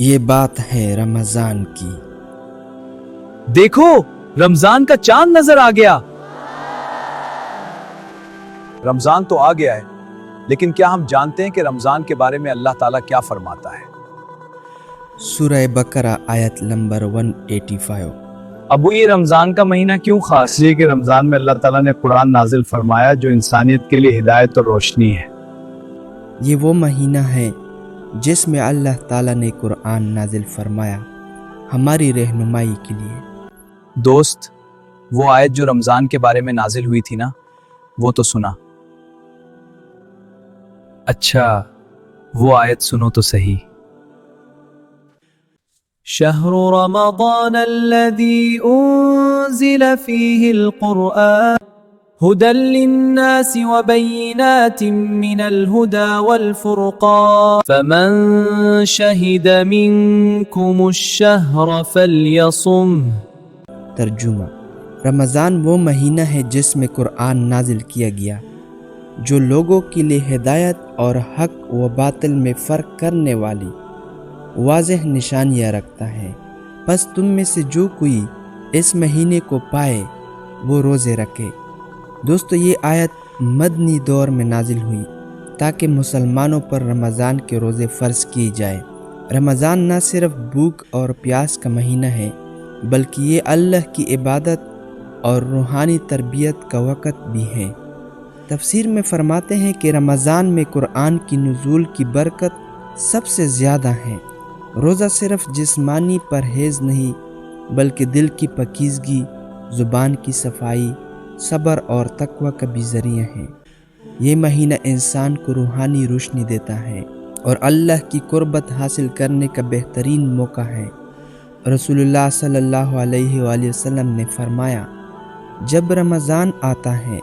یہ بات ہے رمضان کی۔ دیکھو رمضان کا چاند نظر آ گیا۔ رمضان تو آ گیا ہے، لیکن کیا ہم جانتے ہیں کہ رمضان کے بارے میں اللہ تعالیٰ کیا فرماتا ہے؟ سورہ بقرہ آیت نمبر 185۔ ابو یہ رمضان کا مہینہ کیوں خاص ہے کہ رمضان میں اللہ تعالیٰ نے قرآن نازل فرمایا جو انسانیت کے لیے ہدایت اور روشنی ہے۔ یہ وہ مہینہ ہے جس میں اللہ تعالیٰ نے قرآن نازل فرمایا ہماری رہنمائی کے لیے۔ دوست، وہ آیت جو رمضان کے بارے میں نازل ہوئی تھی نا، وہ تو سنا۔ اچھا وہ آیت سنو تو صحیح۔ شہر رمضان الذی انزل فیہ القرآن هدى للناس وبينات من الهدى والفرقان فمن شهد منكم الشهر فليصمه۔ ترجمہ: رمضان وہ مہینہ ہے جس میں قرآن نازل کیا گیا جو لوگوں کے لیے ہدایت اور حق و باطل میں فرق کرنے والی واضح نشانیاں رکھتا ہے، پس تم میں سے جو کوئی اس مہینے کو پائے وہ روزے رکھے۔ دوستو، یہ آیت مدنی دور میں نازل ہوئی تاکہ مسلمانوں پر رمضان کے روزے فرض کیے جائے۔ رمضان نہ صرف بھوک اور پیاس کا مہینہ ہے بلکہ یہ اللہ کی عبادت اور روحانی تربیت کا وقت بھی ہے۔ تفسیر میں فرماتے ہیں کہ رمضان میں قرآن کی نزول کی برکت سب سے زیادہ ہے۔ روزہ صرف جسمانی پرہیز نہیں بلکہ دل کی پاکیزگی، زبان کی صفائی، صبر اور تقوی کا بھی ذریعہ ہے۔ یہ مہینہ انسان کو روحانی روشنی دیتا ہے اور اللہ کی قربت حاصل کرنے کا بہترین موقع ہے۔ رسول اللہ صلی اللہ علیہ وآلہ وسلم نے فرمایا، جب رمضان آتا ہے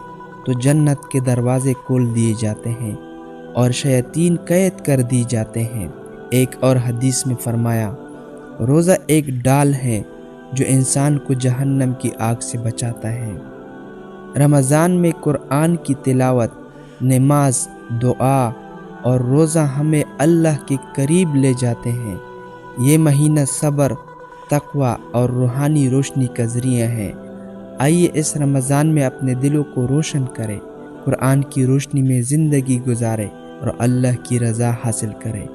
تو جنت کے دروازے کھول دیے جاتے ہیں اور شیاطین قید کر دی جاتے ہیں۔ ایک اور حدیث میں فرمایا، روزہ ایک ڈال ہے جو انسان کو جہنم کی آگ سے بچاتا ہے۔ رمضان میں قرآن کی تلاوت، نماز، دعا اور روزہ ہمیں اللہ کے قریب لے جاتے ہیں۔ یہ مہینہ صبر، تقوی اور روحانی روشنی کا ذریعہ ہے۔ آئیے اس رمضان میں اپنے دلوں کو روشن کریں، قرآن کی روشنی میں زندگی گزاریں اور اللہ کی رضا حاصل کریں۔